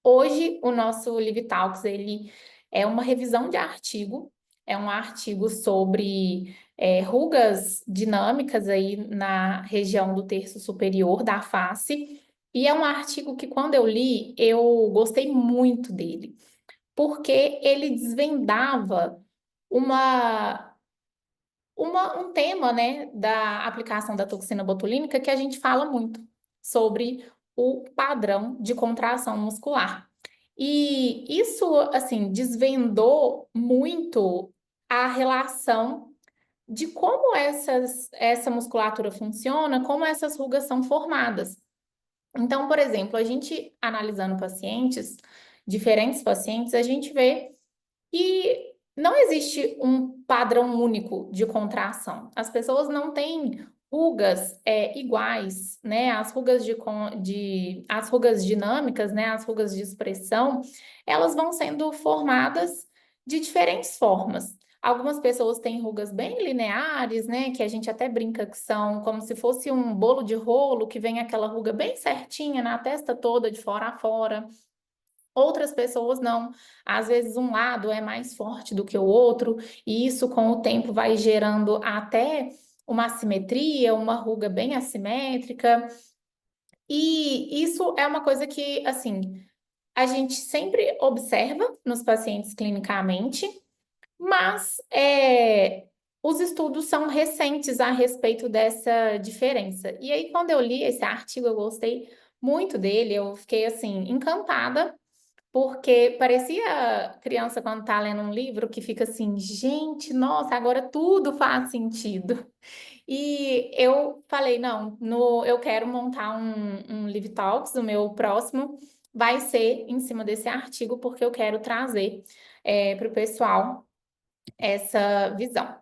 Hoje, o nosso Live Talks, ele é uma revisão de artigo, é um artigo sobre rugas dinâmicas aí na região do terço superior da face, e é um artigo que, quando eu li, eu gostei muito dele, porque ele desvendava uma um tema, né, da aplicação da toxina botulínica que a gente fala muito sobre o padrão de contração muscular. E isso, assim, desvendou muito a relação de como essa musculatura funciona, como essas rugas são formadas. Então, por exemplo, a gente analisando pacientes, diferentes pacientes, a gente vê e não existe um padrão único de contração. As pessoas não têm rugas iguais, né? As rugas as rugas dinâmicas, né? As rugas de expressão, elas vão sendo formadas de diferentes formas. Algumas pessoas têm rugas bem lineares, né? Que a gente até brinca que são como se fosse um bolo de rolo, que vem aquela ruga bem certinha na testa toda, de fora a fora. Outras pessoas não. Às vezes um lado é mais forte do que o outro, e isso com o tempo vai gerando até uma assimetria, uma ruga bem assimétrica. E isso é uma coisa que, assim, a gente sempre observa nos pacientes clinicamente, mas os estudos são recentes a respeito dessa diferença. E aí, quando eu li esse artigo, eu gostei muito dele, eu fiquei, assim, encantada porque parecia criança quando está lendo um livro que fica assim, gente, nossa, agora tudo faz sentido. E eu falei, não, eu quero montar um Live Talks, o meu próximo vai ser em cima desse artigo, porque eu quero trazer para o pessoal essa visão.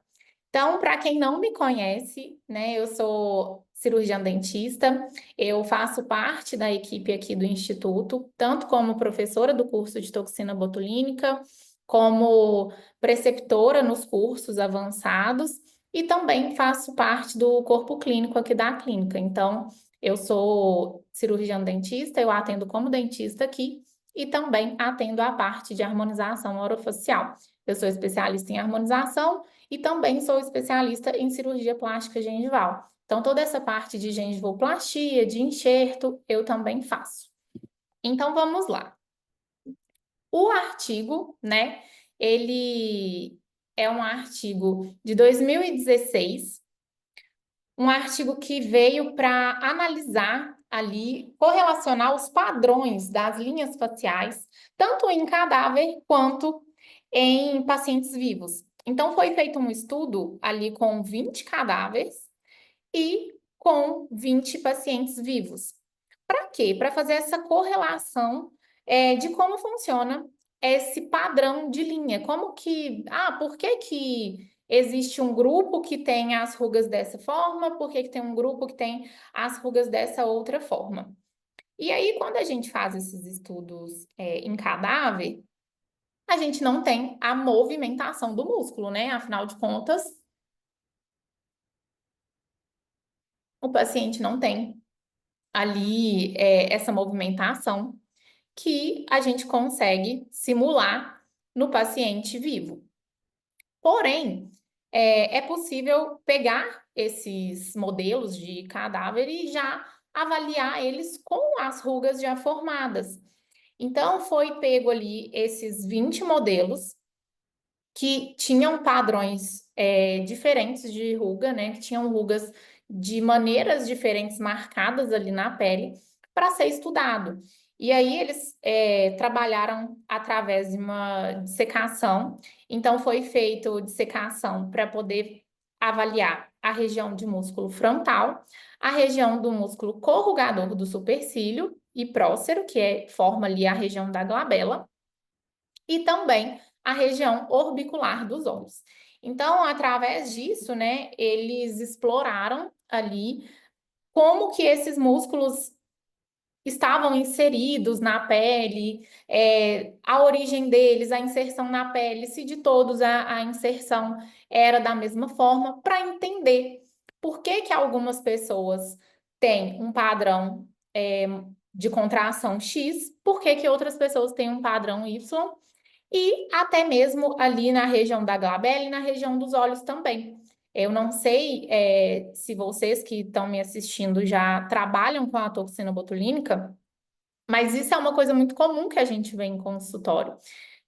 Então, para quem não me conhece, né, eu sou cirurgiã dentista, eu faço parte da equipe aqui do Instituto, tanto como professora do curso de toxina botulínica, como preceptora nos cursos avançados e também faço parte do corpo clínico aqui da clínica. Então, eu sou cirurgiã dentista, eu atendo como dentista aqui e também atendo a parte de harmonização orofacial. Eu sou especialista em harmonização e também sou especialista em cirurgia plástica gengival. Então, toda essa parte de gengivoplastia, de enxerto, eu também faço. Então, vamos lá. O artigo, né, ele é um artigo de 2016, um artigo que veio para analisar ali, correlacionar os padrões das linhas faciais, tanto em cadáver quanto em pacientes vivos. Então, foi feito um estudo ali com 20 cadáveres e com 20 pacientes vivos. Para quê? Para fazer essa correlação de como funciona esse padrão de linha. Como que, por que que existe um grupo que tem as rugas dessa forma, por que que tem um grupo que tem as rugas dessa outra forma? E aí, quando a gente faz esses estudos em cadáver, a gente não tem a movimentação do músculo, né? Afinal de contas, o paciente não tem ali essa movimentação que a gente consegue simular no paciente vivo. Porém, é possível pegar esses modelos de cadáver e já avaliar eles com as rugas já formadas. Então, foi pego ali esses 20 modelos que tinham padrões diferentes de ruga, né? Que tinham rugas de maneiras diferentes marcadas ali na pele para ser estudado. E aí eles trabalharam através de uma dissecação. Então foi feito dissecação para poder avaliar a região de músculo frontal, a região do músculo corrugador do supercílio e prócero, forma ali a região da glabela, e também a região orbicular dos olhos. Então, através disso, né, eles exploraram ali como que esses músculos estavam inseridos na pele, a origem deles, a inserção na pele, se de todos a inserção era da mesma forma, para entender por que que algumas pessoas têm um padrão de contração X, por que que outras pessoas têm um padrão Y, e até mesmo ali na região da glabela e na região dos olhos também. Eu não sei se vocês que estão me assistindo já trabalham com a toxina botulínica, mas isso é uma coisa muito comum que a gente vê em consultório.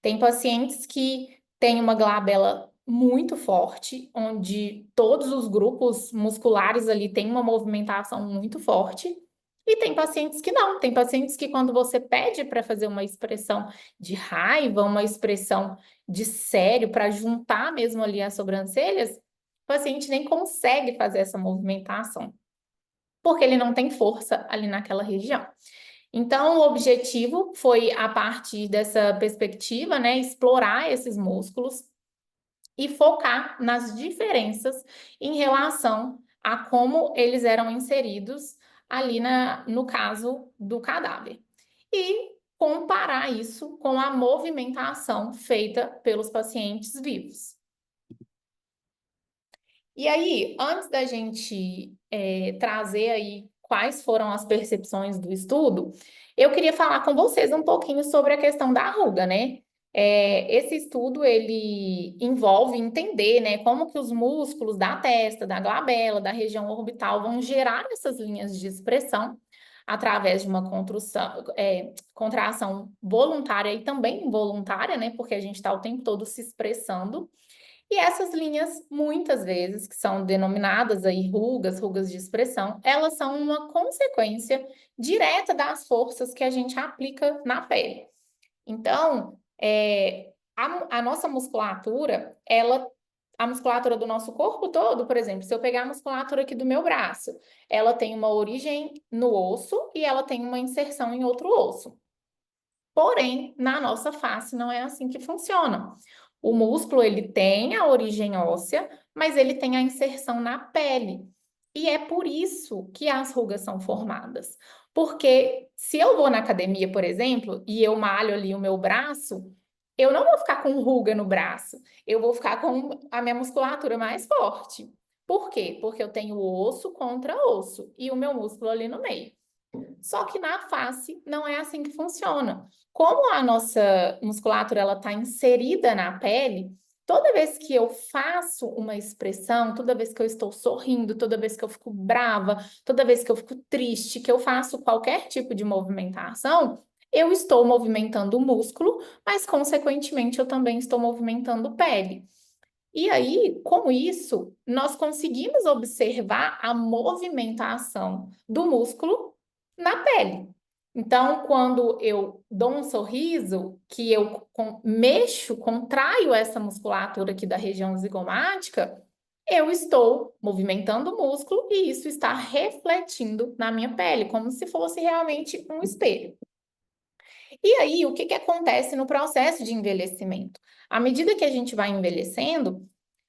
Tem pacientes que têm uma glabela muito forte, onde todos os grupos musculares ali têm uma movimentação muito forte, e tem pacientes que não. Tem pacientes que, quando você pede para fazer uma expressão de raiva, uma expressão de sério, para juntar mesmo ali as sobrancelhas, o paciente nem consegue fazer essa movimentação, porque ele não tem força ali naquela região. Então, o objetivo foi, a partir dessa perspectiva, né, explorar esses músculos e focar nas diferenças em relação a como eles eram inseridos ali no caso do cadáver. E comparar isso com a movimentação feita pelos pacientes vivos. E aí, antes da gente trazer aí quais foram as percepções do estudo, eu queria falar com vocês um pouquinho sobre a questão da ruga, né? Esse estudo, ele envolve entender, né, como que os músculos da testa, da glabela, da região orbital vão gerar essas linhas de expressão através de uma contração voluntária e também involuntária, né, porque a gente está o tempo todo se expressando. E essas linhas, muitas vezes, que são denominadas aí rugas de expressão, elas são uma consequência direta das forças que a gente aplica na pele. Então, a nossa musculatura, a musculatura do nosso corpo todo, por exemplo, se eu pegar a musculatura aqui do meu braço, ela tem uma origem no osso e ela tem uma inserção em outro osso. Porém, na nossa face não é assim que funciona. O músculo, ele tem a origem óssea, mas ele tem a inserção na pele. E é por isso que as rugas são formadas. Porque se eu vou na academia, por exemplo, e eu malho ali o meu braço, eu não vou ficar com ruga no braço, eu vou ficar com a minha musculatura mais forte. Por quê? Porque eu tenho osso contra osso e o meu músculo ali no meio. Só que na face não é assim que funciona. Como a nossa musculatura ela está inserida na pele, toda vez que eu faço uma expressão, toda vez que eu estou sorrindo, toda vez que eu fico brava, toda vez que eu fico triste, que eu faço qualquer tipo de movimentação, eu estou movimentando o músculo, mas consequentemente eu também estou movimentando pele. E aí, com isso, nós conseguimos observar a movimentação do músculo na pele. Então, quando eu dou um sorriso, que eu mexo, contraio essa musculatura aqui da região zigomática, eu estou movimentando o músculo e isso está refletindo na minha pele, como se fosse realmente um espelho. E aí, o que que acontece no processo de envelhecimento? À medida que a gente vai envelhecendo,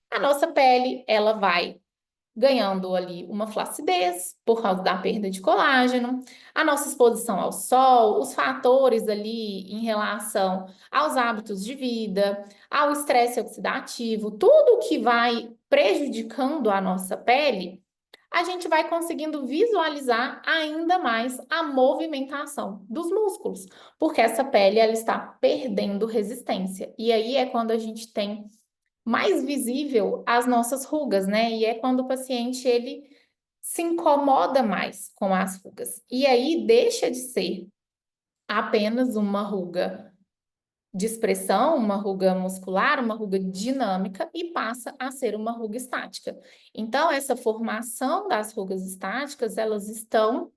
a nossa pele, ela vai ganhando ali uma flacidez por causa da perda de colágeno, a nossa exposição ao sol, os fatores ali em relação aos hábitos de vida, ao estresse oxidativo, tudo que vai prejudicando a nossa pele, a gente vai conseguindo visualizar ainda mais a movimentação dos músculos, porque essa pele ela está perdendo resistência. E aí é quando a gente tem mais visível as nossas rugas, né? E é quando o paciente ele se incomoda mais com as rugas. E aí deixa de ser apenas uma ruga de expressão, uma ruga muscular, uma ruga dinâmica e passa a ser uma ruga estática. Então, essa formação das rugas estáticas, elas estão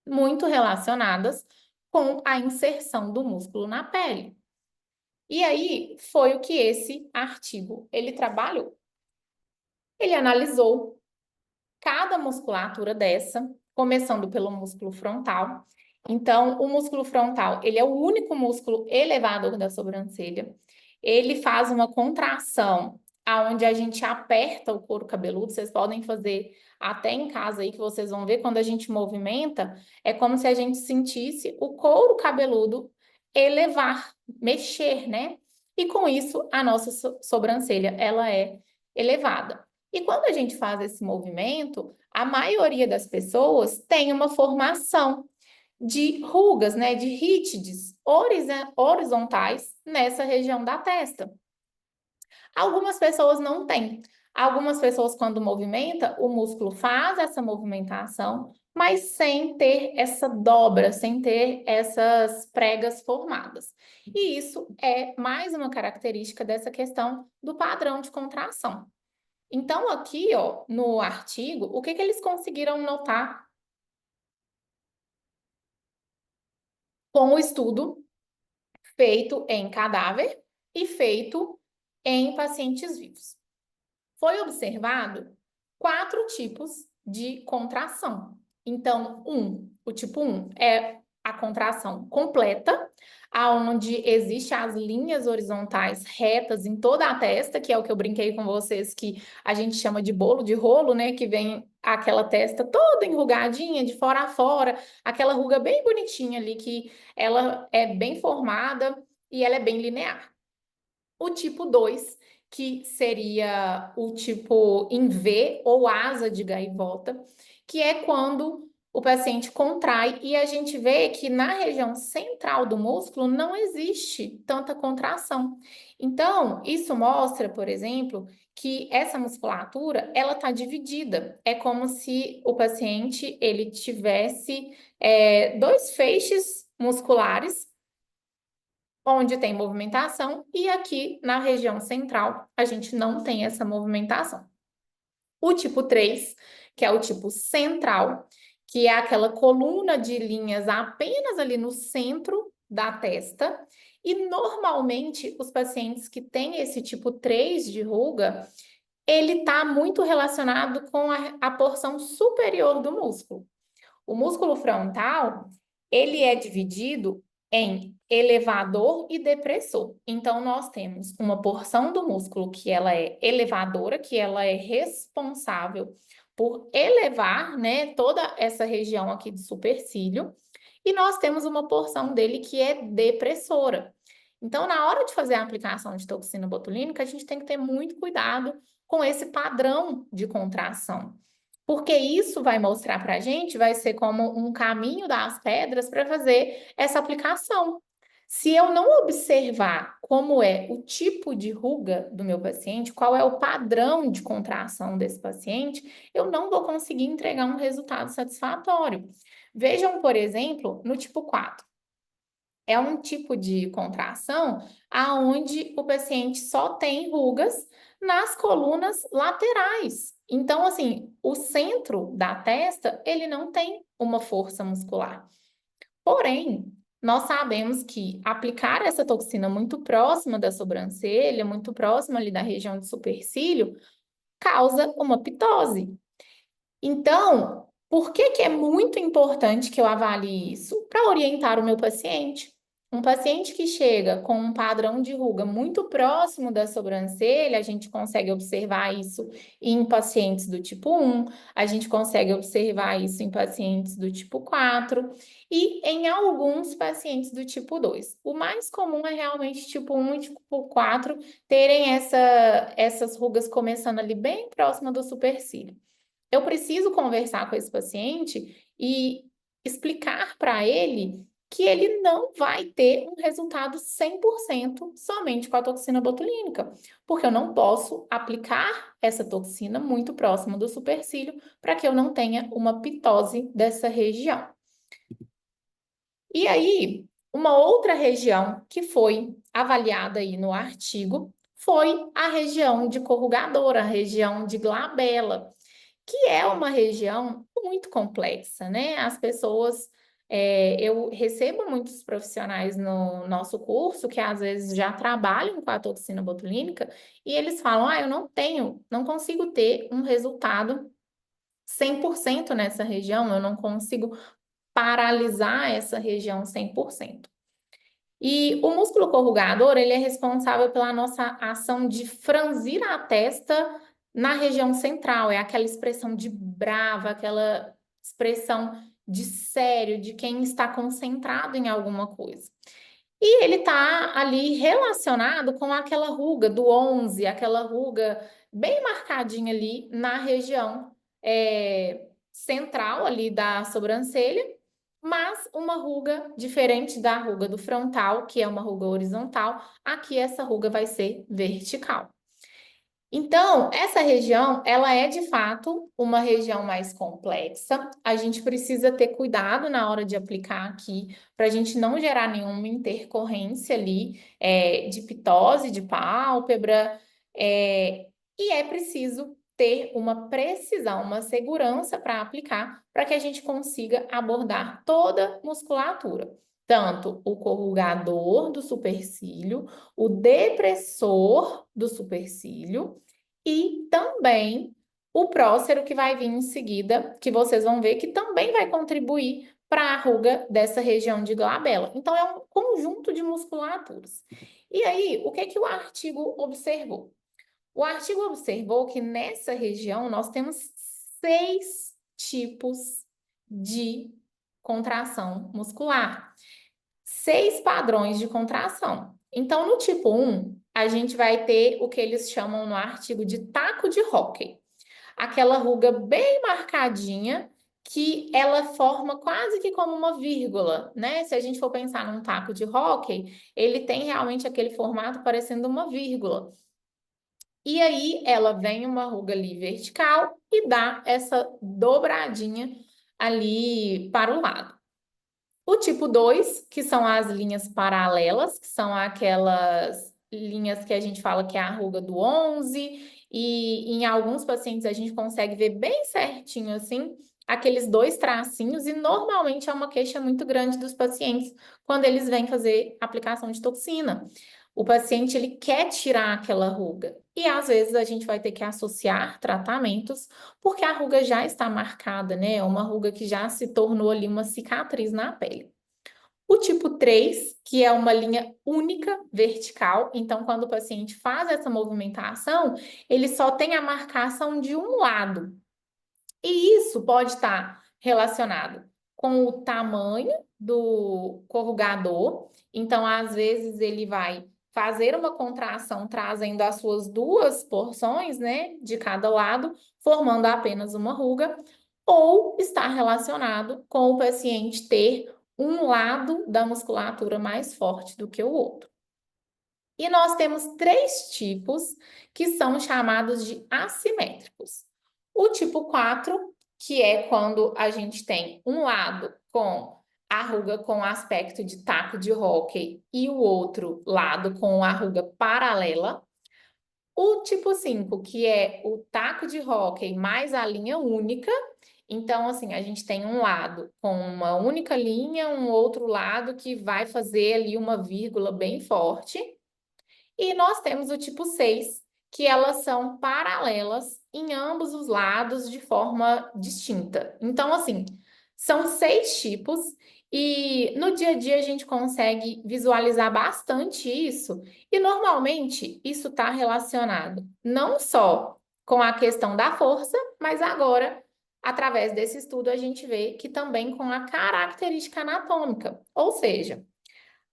muito relacionadas com a inserção do músculo na pele. E aí foi o que esse artigo ele trabalhou. Ele analisou cada musculatura dessa, começando pelo músculo frontal. Então, o músculo frontal, ele é o único músculo elevador da sobrancelha. Ele faz uma contração aonde a gente aperta o couro cabeludo. Vocês podem fazer até em casa aí que vocês vão ver quando a gente movimenta, é como se a gente sentisse o couro cabeludo elevar, mexer, né? E com isso a nossa sobrancelha ela é elevada. E quando a gente faz esse movimento, a maioria das pessoas tem uma formação de rugas, né, de rítides horizontais nessa região da testa. Algumas pessoas não têm. Algumas pessoas, quando movimenta, o músculo faz essa movimentação, mas sem ter essa dobra, sem ter essas pregas formadas. E isso é mais uma característica dessa questão do padrão de contração. Então, aqui, ó, no artigo, o que que eles conseguiram notar com o estudo feito em cadáver e feito em pacientes vivos? Foi observado 4 tipos de contração. Então, o tipo 1 é a contração completa, aonde existe as linhas horizontais retas em toda a testa, que é o que eu brinquei com vocês, que a gente chama de bolo de rolo, né? Que vem aquela testa toda enrugadinha, de fora a fora, aquela ruga bem bonitinha ali, que ela é bem formada e ela é bem linear. O tipo 2, que seria o tipo em V ou asa de gaivota, que é quando o paciente contrai e a gente vê que na região central do músculo não existe tanta contração. Então, isso mostra, por exemplo, que essa musculatura ela está dividida. É como se o paciente ele tivesse dois feixes musculares onde tem movimentação, e aqui na região central a gente não tem essa movimentação. O tipo 3, que é o tipo central, que é aquela coluna de linhas apenas ali no centro da testa, e normalmente os pacientes que têm esse tipo 3 de ruga, ele está muito relacionado com a porção superior do músculo. O músculo frontal, ele é dividido em elevador e depressor. Então, nós temos uma porção do músculo que ela é elevadora, que ela é responsável por elevar, né, toda essa região aqui do supercílio, e nós temos uma porção dele que é depressora. Então, na hora de fazer a aplicação de toxina botulínica, a gente tem que ter muito cuidado com esse padrão de contração. Porque isso vai mostrar para a gente, vai ser como um caminho das pedras para fazer essa aplicação. Se eu não observar como é o tipo de ruga do meu paciente, qual é o padrão de contração desse paciente, eu não vou conseguir entregar um resultado satisfatório. Vejam, por exemplo, no tipo 4. É um tipo de contração aonde o paciente só tem rugas nas colunas laterais. Então, assim, o centro da testa, ele não tem uma força muscular. Porém, nós sabemos que aplicar essa toxina muito próxima da sobrancelha, muito próxima ali da região de supercílio, causa uma pitose. Então, por que que é muito importante que eu avalie isso? Para orientar o meu paciente. Um paciente que chega com um padrão de ruga muito próximo da sobrancelha, a gente consegue observar isso em pacientes do tipo 1, a gente consegue observar isso em pacientes do tipo 4 e em alguns pacientes do tipo 2. O mais comum é realmente tipo 1 e tipo 4 terem essas rugas começando ali bem próxima do supercílio. Eu preciso conversar com esse paciente e explicar para ele que ele não vai ter um resultado 100% somente com a toxina botulínica, porque eu não posso aplicar essa toxina muito próximo do supercílio para que eu não tenha uma pitose dessa região. E aí, uma outra região que foi avaliada aí no artigo foi a região de corrugador, a região de glabela, que é uma região muito complexa, né? As pessoas, eu recebo muitos profissionais no nosso curso que às vezes já trabalham com a toxina botulínica e eles falam, eu não consigo ter um resultado 100% nessa região, eu não consigo paralisar essa região 100%. E o músculo corrugador, ele é responsável pela nossa ação de franzir a testa na região central. É aquela expressão de brava, aquela expressão de sério, de quem está concentrado em alguma coisa. E ele está ali relacionado com aquela ruga do 11, aquela ruga bem marcadinha ali na região central ali da sobrancelha, mas uma ruga diferente da ruga do frontal, que é uma ruga horizontal, aqui essa ruga vai ser vertical. Então, essa região, ela é de fato uma região mais complexa. A gente precisa ter cuidado na hora de aplicar aqui, para a gente não gerar nenhuma intercorrência ali, de pitose, de pálpebra, e é preciso ter uma precisão, uma segurança para aplicar, para que a gente consiga abordar toda a musculatura. Tanto o corrugador do supercílio, o depressor do supercílio e também o prócero que vai vir em seguida, que vocês vão ver que também vai contribuir para a ruga dessa região de glabela. Então, é um conjunto de musculaturas. E aí, o que que o artigo observou? O artigo observou que nessa região nós temos 6 tipos de contração muscular. 6 padrões de contração. Então, no tipo 1, a gente vai ter o que eles chamam no artigo de taco de hóquei. Aquela ruga bem marcadinha que ela forma quase que como uma vírgula, né? Se a gente for pensar num taco de hóquei, ele tem realmente aquele formato parecendo uma vírgula. E aí ela vem uma ruga ali vertical e dá essa dobradinha ali para o lado. O tipo 2, que são as linhas paralelas, que são aquelas linhas que a gente fala que é a ruga do 11, e em alguns pacientes a gente consegue ver bem certinho assim, aqueles 2 tracinhos, e normalmente é uma queixa muito grande dos pacientes quando eles vêm fazer aplicação de toxina. O paciente ele quer tirar aquela ruga, e às vezes a gente vai ter que associar tratamentos porque a ruga já está marcada, né? É uma ruga que já se tornou ali uma cicatriz na pele. O tipo 3, que é uma linha única vertical, então quando o paciente faz essa movimentação, ele só tem a marcação de um lado. E isso pode estar relacionado com o tamanho do corrugador. Então, às vezes, ele vai fazer uma contração trazendo as suas 2 porções, né, de cada lado, formando apenas uma ruga, ou está relacionado com o paciente ter um lado da musculatura mais forte do que o outro. E nós temos 3 tipos que são chamados de assimétricos. O tipo 4, que é quando a gente tem um lado com a ruga com aspecto de taco de hóquei e o outro lado com a ruga paralela. O tipo 5, que é o taco de hóquei mais a linha única. Então, assim, a gente tem um lado com uma única linha, um outro lado que vai fazer ali uma vírgula bem forte. E nós temos o tipo 6, que elas são paralelas em ambos os lados de forma distinta. Então, assim, são 6 tipos e no dia a dia a gente consegue visualizar bastante isso, e normalmente isso está relacionado não só com a questão da força, mas agora, através desse estudo, a gente vê que também com a característica anatômica, ou seja,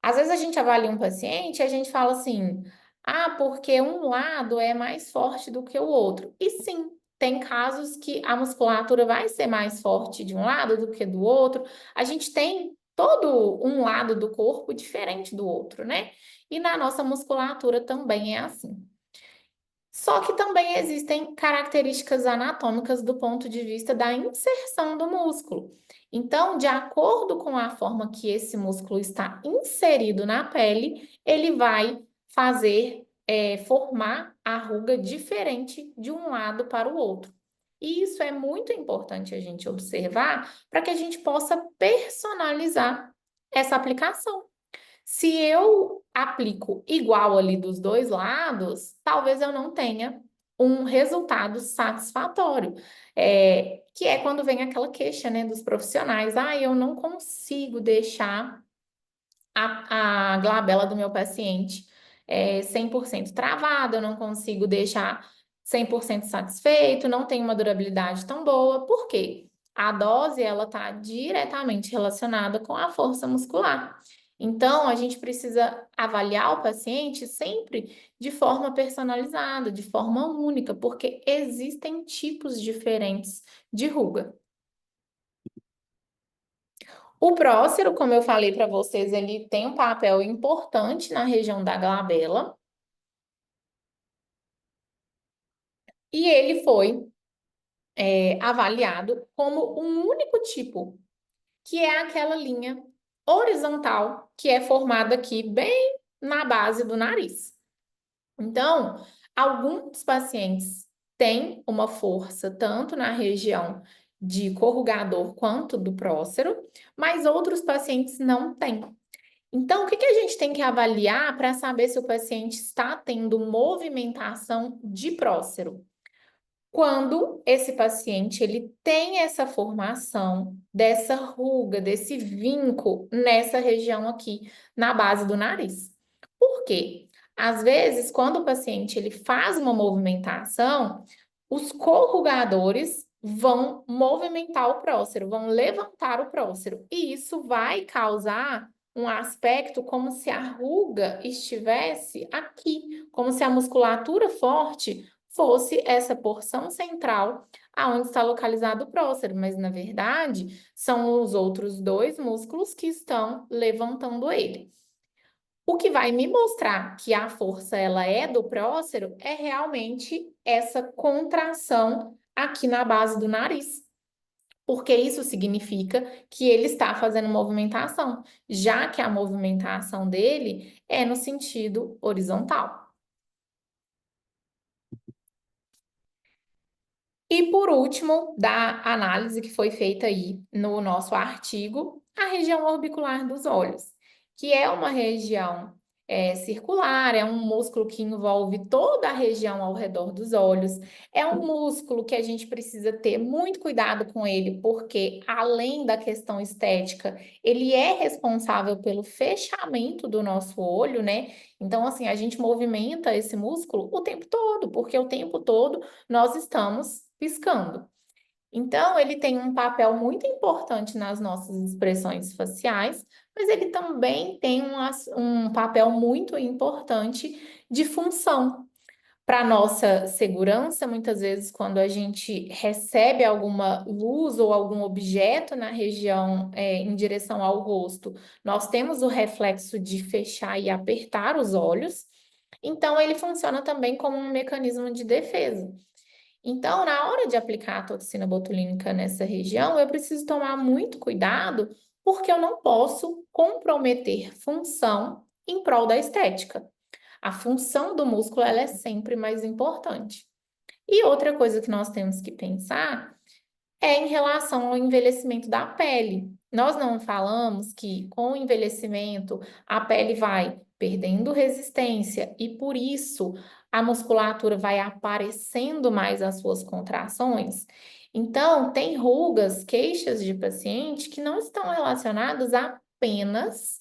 às vezes a gente avalia um paciente e a gente fala assim, ah, porque um lado é mais forte do que o outro. E sim, tem casos que a musculatura vai ser mais forte de um lado do que do outro. A gente tem todo um lado do corpo diferente do outro, né? E na nossa musculatura também é assim. Só que também existem características anatômicas do ponto de vista da inserção do músculo. Então, de acordo com a forma que esse músculo está inserido na pele, ele vai fazer, formar a ruga diferente de um lado para o outro. E isso é muito importante a gente observar para que a gente possa personalizar essa aplicação. Se eu aplico igual ali dos 2 lados, talvez eu não tenha um resultado satisfatório. Que é quando vem aquela queixa, né, dos profissionais. Ah, eu não consigo deixar a glabela do meu paciente 100% travada, eu não consigo deixar 100% satisfeito, não tem uma durabilidade tão boa. Por quê? A dose, ela está diretamente relacionada com a força muscular. Então, a gente precisa avaliar o paciente sempre de forma personalizada, de forma única, porque existem tipos diferentes de ruga. O prócero, como eu falei para vocês, ele tem um papel importante na região da glabela e ele foi avaliado como um único tipo, que é aquela linha horizontal que é formada aqui bem na base do nariz. Então, alguns pacientes têm uma força tanto na região de corrugador quanto do prócero, mas outros pacientes não têm. Então, o que que a gente tem que avaliar para saber se o paciente está tendo movimentação de prócero? Quando esse paciente ele tem essa formação dessa ruga, desse vinco nessa região aqui na base do nariz. Por quê? Às vezes, quando o paciente ele faz uma movimentação, os corrugadores vão movimentar o prócero, vão levantar o prócero, e isso vai causar um aspecto como se a ruga estivesse aqui, como se a musculatura forte fosse essa porção central aonde está localizado o prócero, mas na verdade são os outros dois músculos que estão levantando ele. O que vai me mostrar que a força ela é do prócero é realmente essa contração aqui na base do nariz, porque isso significa que ele está fazendo movimentação, já que a movimentação dele é no sentido horizontal. E por último, da análise que foi feita aí no nosso artigo, a região orbicular dos olhos, que é uma região circular, é um músculo que envolve toda a região ao redor dos olhos. É um músculo que a gente precisa ter muito cuidado com ele, porque além da questão estética, ele é responsável pelo fechamento do nosso olho, né? Então, assim, a gente movimenta esse músculo o tempo todo, porque o tempo todo nós estamos piscando. Então, ele tem um papel muito importante nas nossas expressões faciais, mas ele também tem um papel muito importante de função. Para nossa segurança, muitas vezes, quando a gente recebe alguma luz ou algum objeto na região em direção ao rosto, nós temos o reflexo de fechar e apertar os olhos. Então, ele funciona também como um mecanismo de defesa. Então, na hora de aplicar a toxina botulínica nessa região, eu preciso tomar muito cuidado, porque eu não posso comprometer função em prol da estética. A função do músculo ela é sempre mais importante. E outra coisa que nós temos que pensar é em relação ao envelhecimento da pele. Nós não falamos que com o envelhecimento a pele vai perdendo resistência e por isso a musculatura vai aparecendo mais as suas contrações. Então, tem rugas, queixas de paciente que não estão relacionadas apenas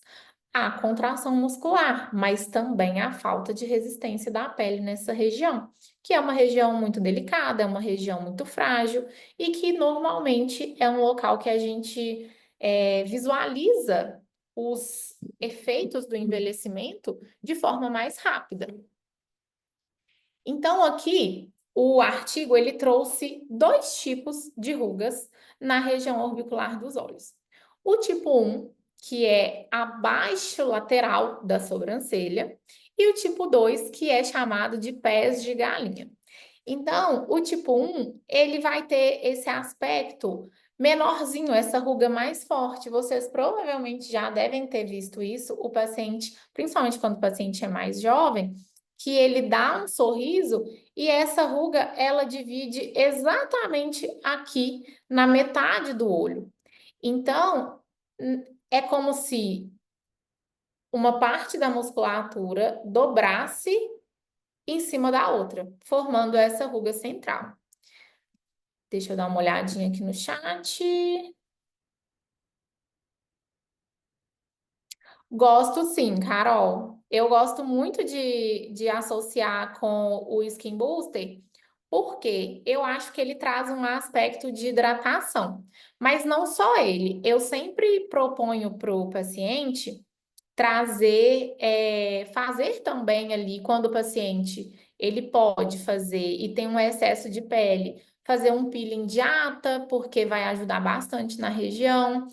à contração muscular, mas também à falta de resistência da pele nessa região, que é uma região muito delicada, é uma região muito frágil e que normalmente é um local que a gente visualiza os efeitos do envelhecimento de forma mais rápida. Então, aqui, o artigo ele trouxe dois tipos de rugas na região orbicular dos olhos. O tipo 1, que é abaixo lateral da sobrancelha, e o tipo 2, que é chamado de pés de galinha. Então, o tipo 1, ele vai ter esse aspecto menorzinho, essa ruga mais forte. Vocês provavelmente já devem ter visto isso, o paciente, principalmente quando o paciente é mais jovem, que ele dá um sorriso e essa ruga, ela divide exatamente aqui na metade do olho. Então, é como se uma parte da musculatura dobrasse em cima da outra, formando essa ruga central. Deixa eu dar uma olhadinha aqui no chat. Gosto sim, Carol. Eu gosto muito de associar com o Skin Booster, porque eu acho que ele traz um aspecto de hidratação. Mas não só ele. Eu sempre proponho para o paciente trazer, fazer também ali, quando o paciente ele pode fazer e tem um excesso de pele, fazer um peeling de ata, porque vai ajudar bastante na região.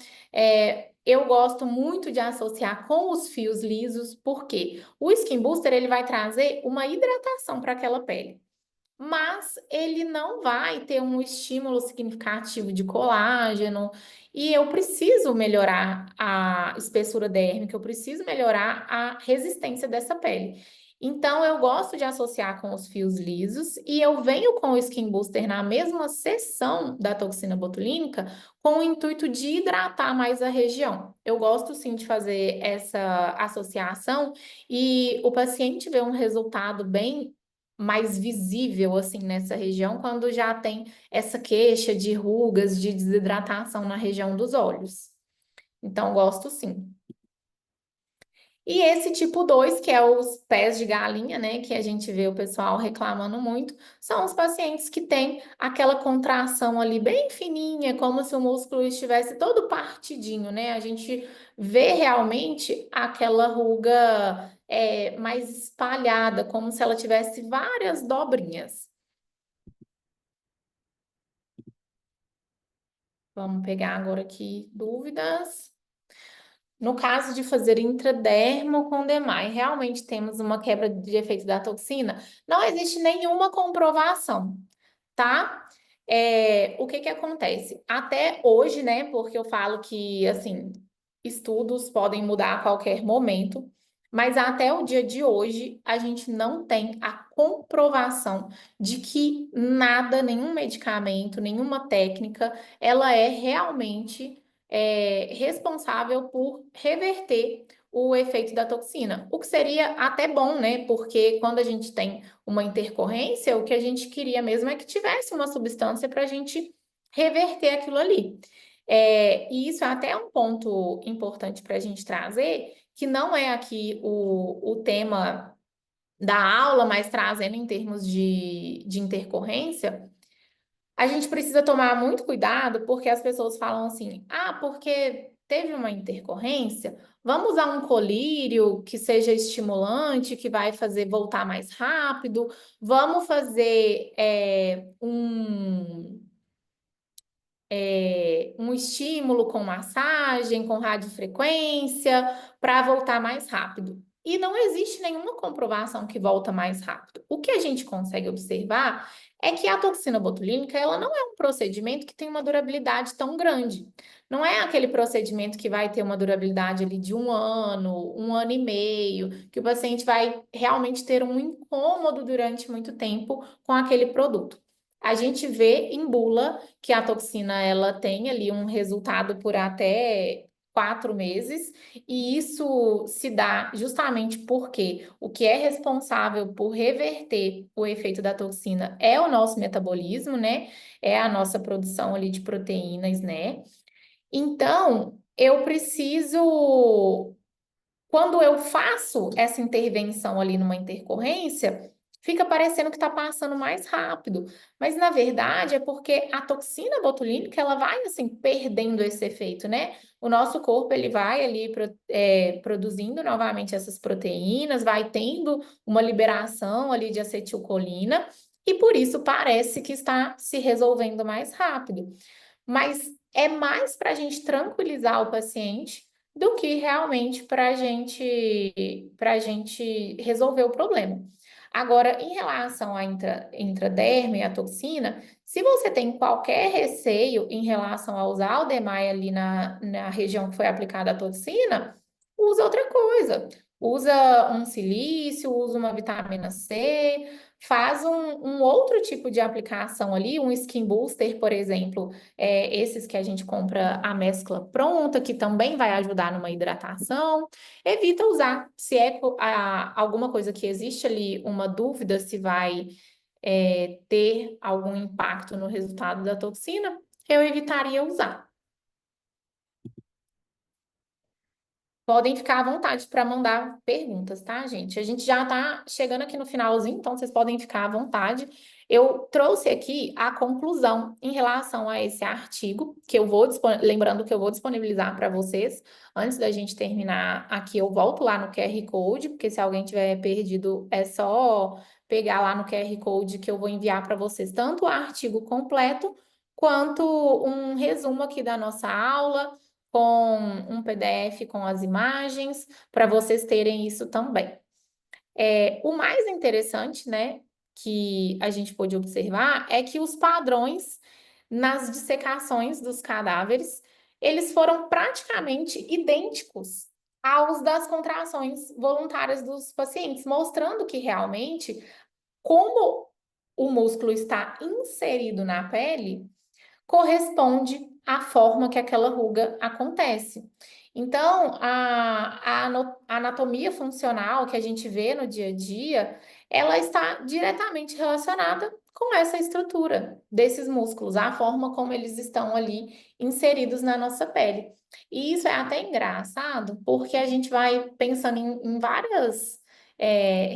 eu gosto muito de associar com os fios lisos, porque o Skin Booster ele vai trazer uma hidratação para aquela pele, mas ele não vai ter um estímulo significativo de colágeno, e eu preciso melhorar a espessura dérmica, eu preciso melhorar a resistência dessa pele. Então, eu gosto de associar com os fios lisos e eu venho com o Skin Booster na mesma sessão da toxina botulínica com o intuito de hidratar mais a região. Eu gosto sim de fazer essa associação e o paciente vê um resultado bem mais visível assim nessa região quando já tem essa queixa de rugas, de desidratação na região dos olhos. Então, gosto sim. E esse tipo 2 que é os pés de galinha, né, que a gente vê o pessoal reclamando muito, são os pacientes que têm aquela contração ali bem fininha, como se o músculo estivesse todo partidinho, né? A gente vê realmente aquela ruga mais espalhada, como se ela tivesse várias dobrinhas. Vamos pegar agora aqui dúvidas. No caso de fazer intradermo com DMAI, realmente temos uma quebra de efeito da toxina? Não existe nenhuma comprovação, tá? O que que acontece? Até hoje, né? Porque eu falo que, assim, estudos podem mudar a qualquer momento, mas até o dia de hoje, a gente não tem a comprovação de que nada, nenhum medicamento, nenhuma técnica, ela é realmente responsável por reverter o efeito da toxina. O que seria até bom, né? Porque quando a gente tem uma intercorrência, o que a gente queria mesmo é que tivesse uma substância para a gente reverter aquilo ali. E isso é até um ponto importante para a gente trazer, que não é aqui o tema da aula, mas trazendo em termos de intercorrência, a gente precisa tomar muito cuidado porque as pessoas falam assim: ah, porque teve uma intercorrência, vamos usar um colírio que seja estimulante, que vai fazer voltar mais rápido, vamos fazer um estímulo com massagem, com radiofrequência, para voltar mais rápido. E não existe nenhuma comprovação que volta mais rápido. O que a gente consegue observar é que a toxina botulínica, ela não é um procedimento que tem uma durabilidade tão grande. Não é aquele procedimento que vai ter uma durabilidade ali de 1 ano e meio, que o paciente vai realmente ter um incômodo durante muito tempo com aquele produto. A gente vê em bula que a toxina ela tem ali um resultado por até 4 meses, e isso se dá justamente porque o que é responsável por reverter o efeito da toxina é o nosso metabolismo, né? É a nossa produção ali de proteínas, né? Então, eu preciso quando eu faço essa intervenção ali numa intercorrência, fica parecendo que está passando mais rápido. Mas na verdade é porque a toxina botulínica ela vai assim perdendo esse efeito, né? O nosso corpo ele vai ali produzindo novamente essas proteínas, vai tendo uma liberação ali de acetilcolina e por isso parece que está se resolvendo mais rápido. Mas é mais para a gente tranquilizar o paciente do que realmente para gente resolver o problema. Agora, em relação à intraderme e à toxina, se você tem qualquer receio em relação a usar o DMAI ali na região que foi aplicada a toxina, usa outra coisa. Usa um silício, usa uma vitamina C, faz um outro tipo de aplicação ali, um skin booster, por exemplo, esses que a gente compra a mescla pronta, que também vai ajudar numa hidratação. Evita usar. Se é alguma coisa que existe ali, uma dúvida se vai ter algum impacto no resultado da toxina, eu evitaria usar. Podem ficar à vontade para mandar perguntas, tá, gente? A gente já está chegando aqui no finalzinho, então vocês podem ficar à vontade. Eu trouxe aqui a conclusão em relação a esse artigo, que eu vou, lembrando que eu vou disponibilizar para vocês. Antes da gente terminar aqui, eu volto lá no QR Code, porque se alguém tiver perdido, é só pegar lá no QR Code que eu vou enviar para vocês tanto o artigo completo, quanto um resumo aqui da nossa aula com um PDF com as imagens, para vocês terem isso também. O mais interessante, né, que a gente pôde observar é que os padrões nas dissecações dos cadáveres, eles foram praticamente idênticos aos das contrações voluntárias dos pacientes, mostrando que realmente, como o músculo está inserido na pele, corresponde à forma que aquela ruga acontece. Então, a anatomia funcional que a gente vê no dia a dia, ela está diretamente relacionada com essa estrutura desses músculos, a forma como eles estão ali inseridos na nossa pele. E isso é até engraçado, porque a gente vai pensando em várias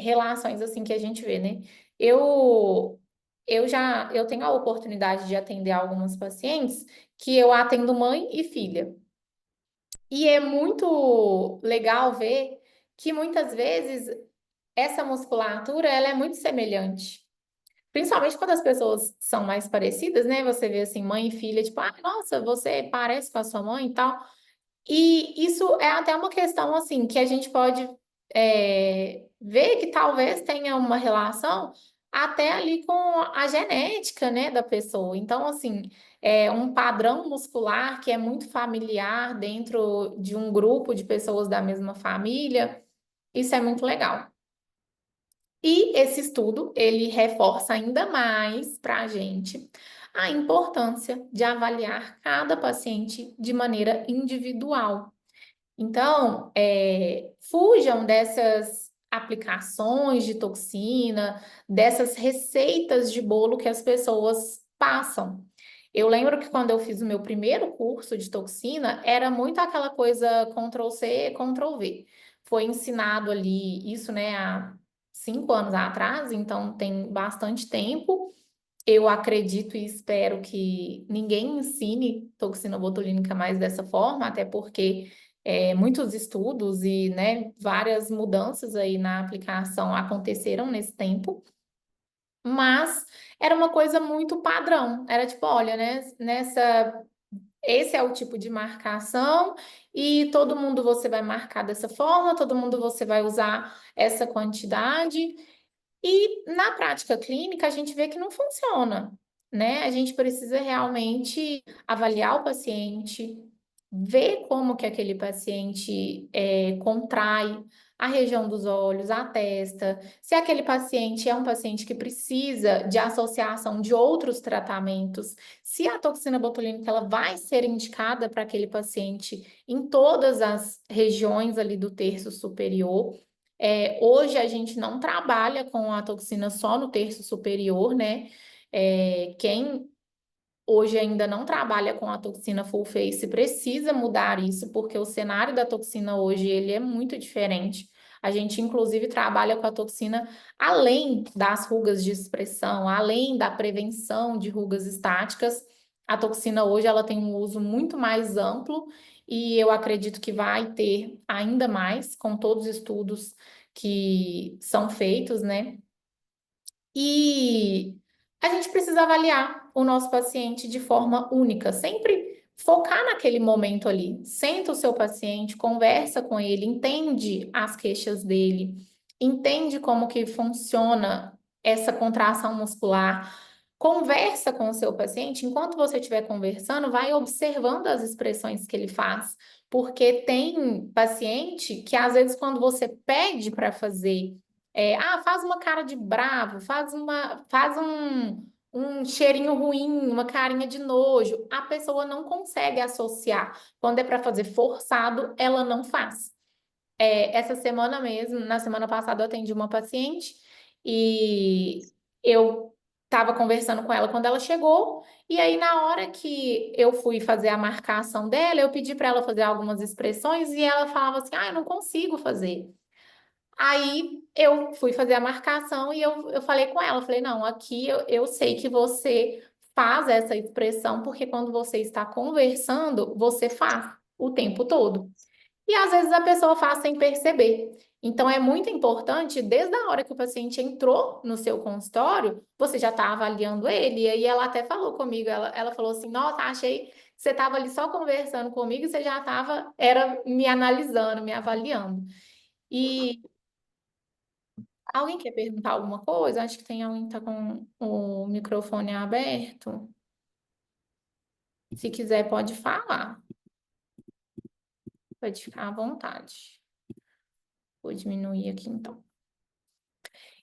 relações assim que a gente vê, né? Eu eu tenho a oportunidade de atender algumas pacientes que eu atendo mãe e filha. E é muito legal ver que muitas vezes essa musculatura ela é muito semelhante. Principalmente quando as pessoas são mais parecidas, né? Você vê assim, mãe e filha, tipo, ah, nossa, você parece com a sua mãe e tal. E isso é até uma questão assim que a gente pode ver que talvez tenha uma relação até ali com a genética, né, da pessoa. Então, assim, é um padrão muscular que é muito familiar dentro de um grupo de pessoas da mesma família, isso é muito legal. E esse estudo, ele reforça ainda mais para a gente a importância de avaliar cada paciente de maneira individual. Então, fujam dessas aplicações de toxina, dessas receitas de bolo que as pessoas passam. Eu lembro que quando eu fiz o meu primeiro curso de toxina, era muito aquela coisa Ctrl+C, Ctrl+V. Foi ensinado ali isso, né, há 5 anos atrás, então tem bastante tempo. Eu acredito e espero que ninguém ensine toxina botulínica mais dessa forma, até porque muitos estudos e, né, várias mudanças aí na aplicação aconteceram nesse tempo, mas era uma coisa muito padrão. Era tipo, olha, né, esse é o tipo de marcação e todo mundo você vai marcar dessa forma, todo mundo você vai usar essa quantidade. E na prática clínica, a gente vê que não funciona, né? A gente precisa realmente avaliar o paciente, ver como que aquele paciente contrai a região dos olhos, a testa, se aquele paciente é um paciente que precisa de associação de outros tratamentos, se a toxina botulínica ela vai ser indicada para aquele paciente em todas as regiões ali do terço superior. Hoje a gente não trabalha com a toxina só no terço superior, né? Quem hoje ainda não trabalha com a toxina full face precisa mudar isso, porque o cenário da toxina hoje ele é muito diferente. A gente, inclusive, trabalha com a toxina além das rugas de expressão, além da prevenção de rugas estáticas. A toxina hoje ela tem um uso muito mais amplo e eu acredito que vai ter ainda mais com todos os estudos que são feitos, né? E a gente precisa avaliar o nosso paciente de forma única, sempre focar naquele momento ali. Senta o seu paciente, conversa com ele, entende as queixas dele, entende como que funciona essa contração muscular. Conversa com o seu paciente, enquanto você estiver conversando, vai observando as expressões que ele faz, porque tem paciente que às vezes quando você pede para fazer faz uma cara de bravo, faz um cheirinho ruim, uma carinha de nojo. A pessoa não consegue associar. Quando é para fazer forçado, ela não faz. Essa semana mesmo, na semana passada, eu atendi uma paciente e eu estava conversando com ela quando ela chegou. E aí, na hora que eu fui fazer a marcação dela, eu pedi para ela fazer algumas expressões e ela falava assim: eu não consigo fazer. Aí eu fui fazer a marcação e eu falei com ela, falei, não, aqui eu sei que você faz essa expressão, porque quando você está conversando, você faz o tempo todo. E às vezes a pessoa faz sem perceber. Então é muito importante, desde a hora que o paciente entrou no seu consultório, você já está avaliando ele. E aí ela até falou comigo, ela falou assim, nossa, achei você estava ali só conversando comigo e você já estava, era me analisando, me avaliando. E alguém quer perguntar alguma coisa? Acho que tem alguém que está com o microfone aberto. Se quiser, pode falar. Pode ficar à vontade. Vou diminuir aqui então.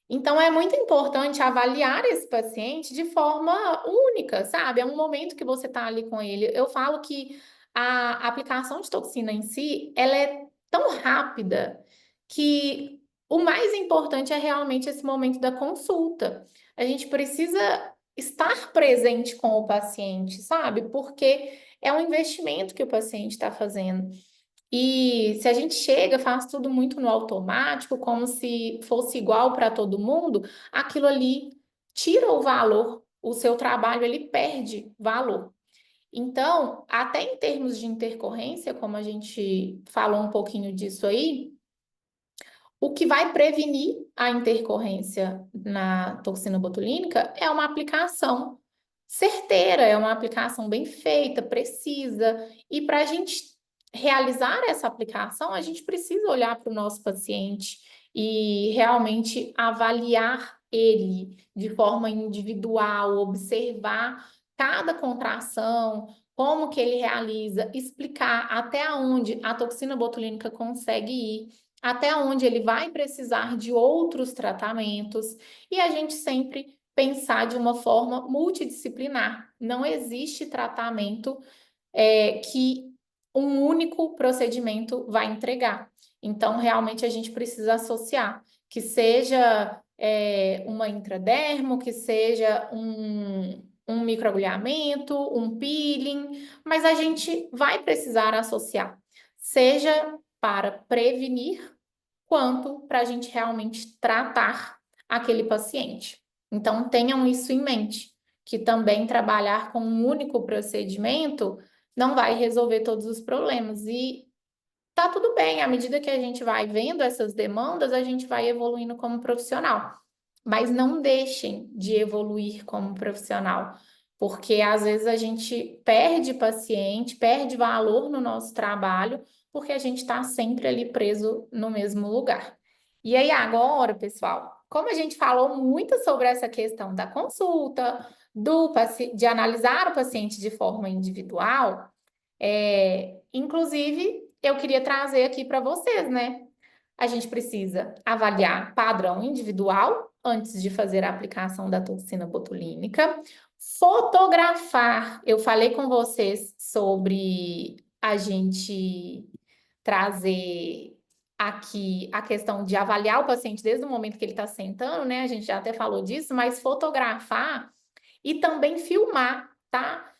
Então, é muito importante avaliar esse paciente de forma única, sabe? É um momento que você está ali com ele. Eu falo que a aplicação de toxina em si, ela é tão rápida que o mais importante é realmente esse momento da consulta. A gente precisa estar presente com o paciente, sabe? Porque é um investimento que o paciente está fazendo. E se a gente chega, faz tudo muito no automático, como se fosse igual para todo mundo, aquilo ali tira o valor, o seu trabalho ele perde valor. Então, até em termos de intercorrência, como a gente falou um pouquinho disso aí, o que vai prevenir a intercorrência na toxina botulínica é uma aplicação certeira, é uma aplicação bem feita, precisa. E para a gente realizar essa aplicação, a gente precisa olhar para o nosso paciente e realmente avaliar ele de forma individual, observar cada contração, como que ele realiza, explicar até onde a toxina botulínica consegue ir, até onde ele vai precisar de outros tratamentos, e a gente sempre pensar de uma forma multidisciplinar. Não existe tratamento que um único procedimento vai entregar. Então, realmente, a gente precisa associar, que seja uma intradermo, que seja um microagulhamento, um peeling, mas a gente vai precisar associar, seja para prevenir, quanto para a gente realmente tratar aquele paciente. Então, tenham isso em mente, que também trabalhar com um único procedimento não vai resolver todos os problemas. E tá tudo bem, à medida que a gente vai vendo essas demandas, a gente vai evoluindo como profissional. Mas não deixem de evoluir como profissional, porque às vezes a gente perde paciente, perde valor no nosso trabalho, porque a gente está sempre ali preso no mesmo lugar. E aí, agora, pessoal, como a gente falou muito sobre essa questão da consulta, de analisar o paciente de forma individual, inclusive, eu queria trazer aqui para vocês, né? A gente precisa avaliar padrão individual antes de fazer a aplicação da toxina botulínica, fotografar. Eu falei com vocês sobre a gente trazer aqui a questão de avaliar o paciente desde o momento que ele está sentando, né? A gente já até falou disso, mas fotografar e também filmar, tá?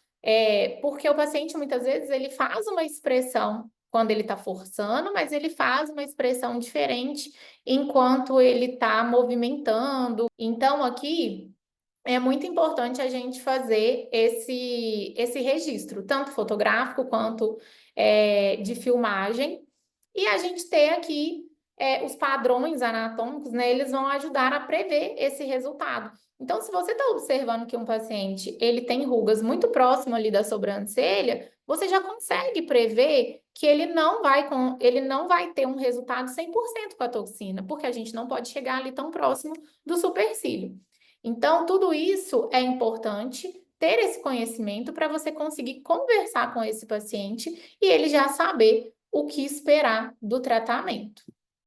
Porque o paciente muitas vezes ele faz uma expressão quando ele está forçando, mas ele faz uma expressão diferente enquanto ele está movimentando. Então, aqui é muito importante a gente fazer esse registro, tanto fotográfico quanto de filmagem, e a gente ter aqui os padrões anatômicos, né? Eles vão ajudar a prever esse resultado. Então, se você está observando que um paciente ele tem rugas muito próximo ali da sobrancelha, você já consegue prever que ele não vai ter um resultado 100% com a toxina, porque a gente não pode chegar ali tão próximo do supercílio. Então, tudo isso é importante ter esse conhecimento para você conseguir conversar com esse paciente e ele já saber o que esperar do tratamento.